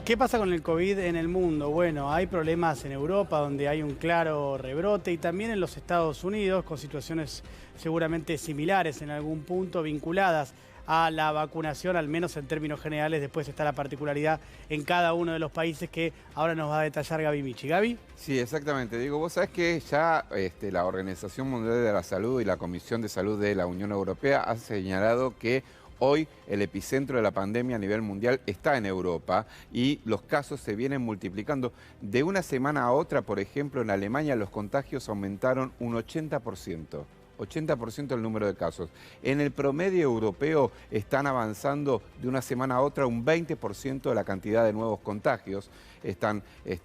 ¿Qué pasa con el COVID en el mundo? Bueno, hay problemas en Europa donde hay un claro rebrote y también en los Estados Unidos con situaciones seguramente similares en algún punto vinculadas a la vacunación, al menos en términos generales. Después está la particularidad en cada uno de los países que ahora nos va a detallar Gaby Michi. Gaby. Sí, exactamente. Digo, vos sabés que ya la Organización Mundial de la Salud y la Comisión de Salud de la Unión Europea han señalado que hoy el epicentro de la pandemia a nivel mundial está en Europa y los casos se vienen multiplicando. De una semana a otra, por ejemplo, en Alemania los contagios aumentaron un 80%. 80% el número de casos. En el promedio europeo están avanzando de una semana a otra un 20% de la cantidad de nuevos contagios. Están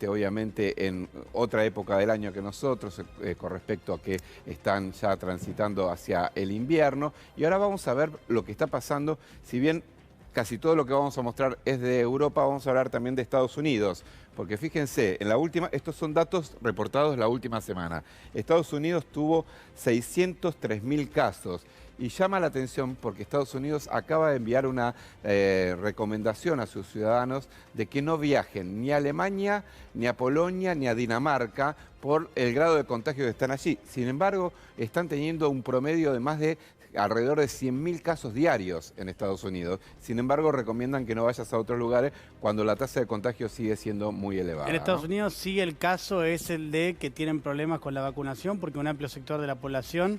obviamente en otra época del año que nosotros con respecto a que están ya transitando hacia el invierno. Y ahora vamos a ver lo que está pasando, si bien casi todo lo que vamos a mostrar es de Europa, vamos a hablar también de Estados Unidos. Porque fíjense, en la última, estos son datos reportados la última semana. Estados Unidos tuvo 603.000 casos. Y llama la atención porque Estados Unidos acaba de enviar una recomendación a sus ciudadanos de que no viajen ni a Alemania, ni a Polonia, ni a Dinamarca por el grado de contagio que están allí. Sin embargo, están teniendo un promedio de más de alrededor de 100.000 casos diarios en Estados Unidos. Sin embargo, recomiendan que no vayas a otros lugares cuando la tasa de contagio sigue siendo muy elevada. En Estados ¿No? Unidos sí el caso es el de que tienen problemas con la vacunación porque un amplio sector de la población,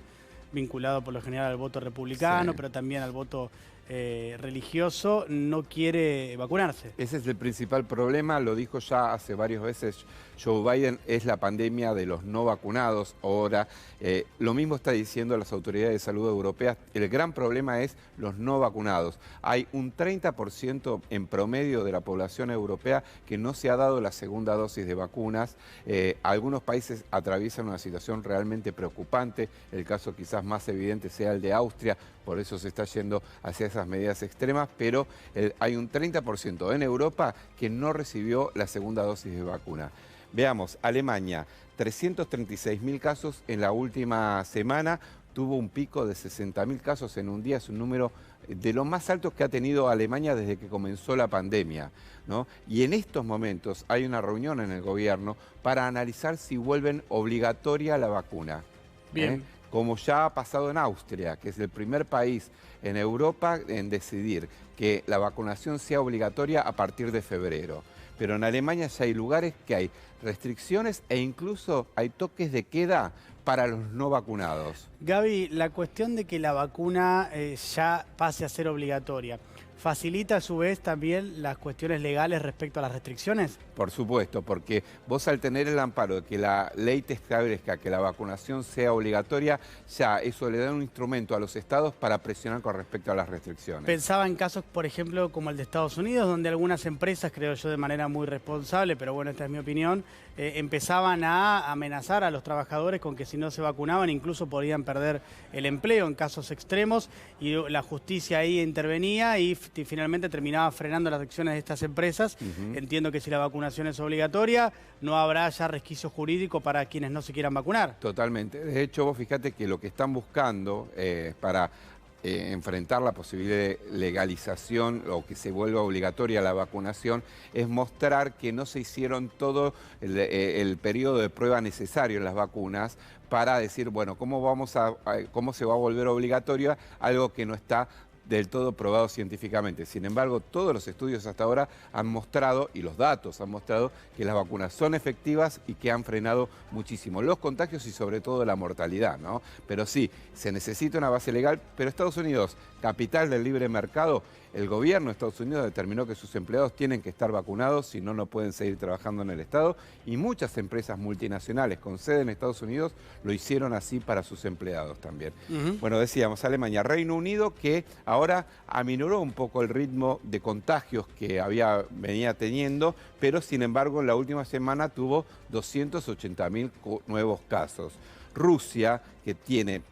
vinculado por lo general al voto republicano, Sí. pero también al voto religioso, no quiere vacunarse. Ese es el principal problema, lo dijo ya hace varias veces Joe Biden, es la pandemia de los no vacunados. Ahora, lo mismo está diciendo las autoridades de salud europeas, el gran problema es los no vacunados. Hay un 30% en promedio de la población europea que no se ha dado la segunda dosis de vacunas. Algunos países atraviesan una situación realmente preocupante, el caso quizás más evidente sea el de Austria, por eso se está yendo hacia esas medidas extremas, pero hay un 30% en Europa que no recibió la segunda dosis de vacuna. Veamos, Alemania, 336.000 casos en la última semana, tuvo un pico de 60.000 casos en un día, es un número de los más altos que ha tenido Alemania desde que comenzó la pandemia, ¿no? Y en estos momentos hay una reunión en el gobierno para analizar si vuelven obligatoria la vacuna. Bien. Como ya ha pasado en Austria, que es el primer país en Europa en decidir que la vacunación sea obligatoria a partir de febrero. Pero en Alemania ya hay lugares que hay restricciones e incluso hay toques de queda para los no vacunados. Gaby, la cuestión de que la vacuna ya pase a ser obligatoria, ¿facilita a su vez también las cuestiones legales respecto a las restricciones? Por supuesto, porque vos al tener el amparo de que la ley te establezca que la vacunación sea obligatoria, ya eso le da un instrumento a los estados para presionar con respecto a las restricciones. Pensaba en casos, por ejemplo, como el de Estados Unidos, donde algunas empresas, creo yo de manera muy responsable, pero bueno, esta es mi opinión, empezaban a amenazar a los trabajadores con que si no se vacunaban incluso podían perder el empleo en casos extremos y la justicia ahí intervenía y finalmente terminaba frenando las acciones de estas empresas. Entiendo que si la vacunación es obligatoria, no habrá ya resquicio jurídico para quienes no se quieran vacunar. Totalmente. De hecho, vos fíjate que lo que están buscando para enfrentar la posibilidad de legalización o que se vuelva obligatoria la vacunación es mostrar que no se hicieron todo el periodo de prueba necesario en las vacunas para decir, bueno, ¿cómo se va a volver obligatoria algo que no está del todo probado científicamente? Sin embargo, todos los estudios hasta ahora han mostrado, y los datos han mostrado, que las vacunas son efectivas y que han frenado muchísimo los contagios y sobre todo la mortalidad, ¿no? Pero sí, se necesita una base legal, pero Estados Unidos, capital del libre mercado, el gobierno de Estados Unidos determinó que sus empleados tienen que estar vacunados, si no, no pueden seguir trabajando en el Estado, y muchas empresas multinacionales con sede en Estados Unidos lo hicieron así para sus empleados también. Bueno, decíamos, Alemania, Reino Unido, que ahora aminoró un poco el ritmo de contagios que venía teniendo, pero sin embargo en la última semana tuvo 280.000 nuevos casos. Rusia tiene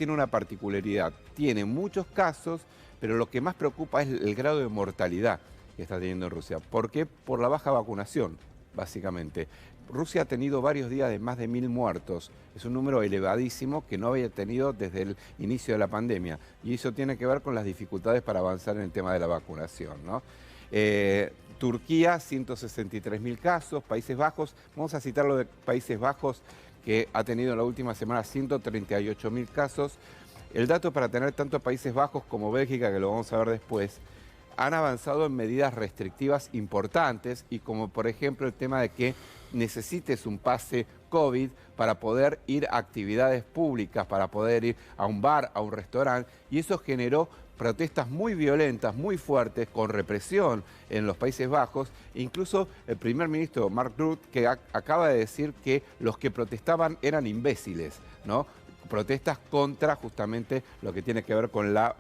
una particularidad, tiene muchos casos, pero lo que más preocupa es el grado de mortalidad que está teniendo en Rusia. ¿Por qué? Por la baja vacunación, básicamente. Rusia ha tenido varios días de más de 1.000 muertos. Es un número elevadísimo que no había tenido desde el inicio de la pandemia. Y eso tiene que ver con las dificultades para avanzar en el tema de la vacunación, ¿no? Turquía, 163.000 casos. Países Bajos, vamos a citar lo de Países Bajos, que ha tenido en la última semana 138.000 casos. El dato para tener tanto Países Bajos como Bélgica, que lo vamos a ver después, han avanzado en medidas restrictivas importantes y como por ejemplo el tema de que necesites un pase COVID para poder ir a actividades públicas, para poder ir a un bar, a un restaurante, y eso generó protestas muy violentas, muy fuertes, con represión en los Países Bajos. Incluso el primer ministro Mark Rutte, que acaba de decir que los que protestaban eran imbéciles, ¿no? Protestas contra justamente lo que tiene que ver con la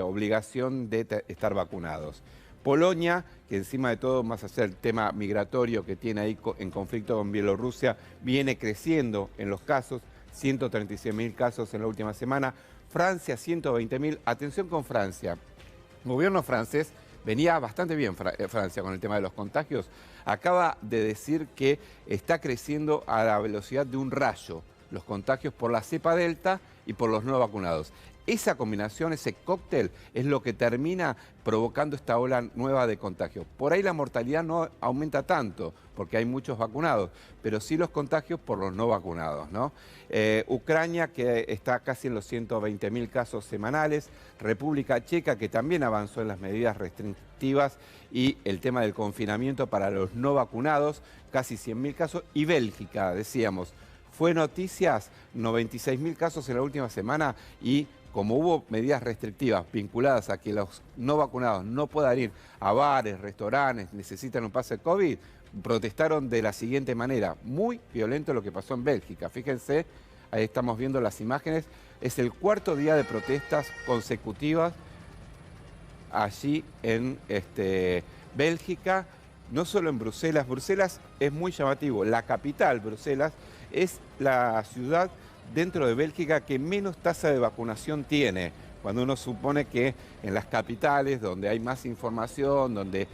obligación de estar vacunados. Polonia, que encima de todo, más allá del tema migratorio que tiene ahí en conflicto con Bielorrusia, viene creciendo en los casos, 136.000 casos en la última semana. Francia, 120.000. Atención con Francia. El gobierno francés venía bastante bien, Francia, con el tema de los contagios. Acaba de decir que está creciendo a la velocidad de un rayo los contagios por la cepa Delta y por los no vacunados. Esa combinación, ese cóctel, es lo que termina provocando esta ola nueva de contagios. Por ahí la mortalidad no aumenta tanto, porque hay muchos vacunados, pero sí los contagios por los no vacunados, ¿no? Ucrania, que está casi en los 120.000 casos semanales. República Checa, que también avanzó en las medidas restrictivas y el tema del confinamiento para los no vacunados, casi 100.000 casos. Y Bélgica, decíamos, fue noticias, 96.000 casos en la última semana y como hubo medidas restrictivas vinculadas a que los no vacunados no puedan ir a bares, restaurantes, necesitan un pase de COVID, protestaron de la siguiente manera. Muy violento lo que pasó en Bélgica. Fíjense, ahí estamos viendo las imágenes. Es el cuarto día de protestas consecutivas allí en Bélgica, no solo en Bruselas. Bruselas es muy llamativo. La capital, Bruselas, es la ciudad dentro de Bélgica que menos tasa de vacunación tiene. Cuando uno supone que en las capitales, donde hay más información, donde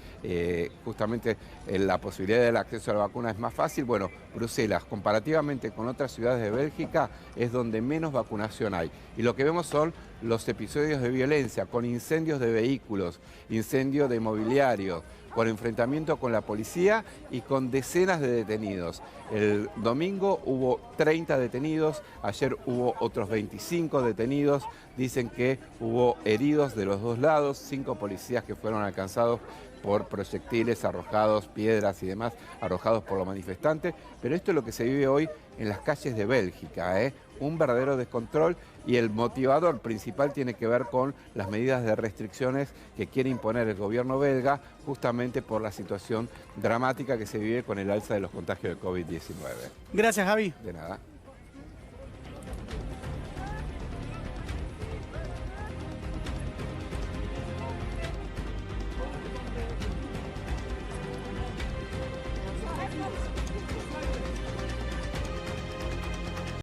justamente la posibilidad del acceso a la vacuna es más fácil, bueno, Bruselas, comparativamente con otras ciudades de Bélgica, es donde menos vacunación hay. Y lo que vemos son los episodios de violencia, con incendios de vehículos, incendios de mobiliario, con enfrentamiento con la policía y con decenas de detenidos. El domingo hubo 30 detenidos, ayer hubo otros 25 detenidos, dicen que hubo heridos de los dos lados, 5 policías que fueron alcanzados por proyectiles arrojados, piedras y demás, arrojados por los manifestantes, pero esto es lo que se vive hoy en las calles de Bélgica, un verdadero descontrol, y el motivador principal tiene que ver con las medidas de restricciones que quiere imponer el gobierno belga, justamente por la situación dramática que se vive con el alza de los contagios de COVID-19. Gracias, Javi. De nada.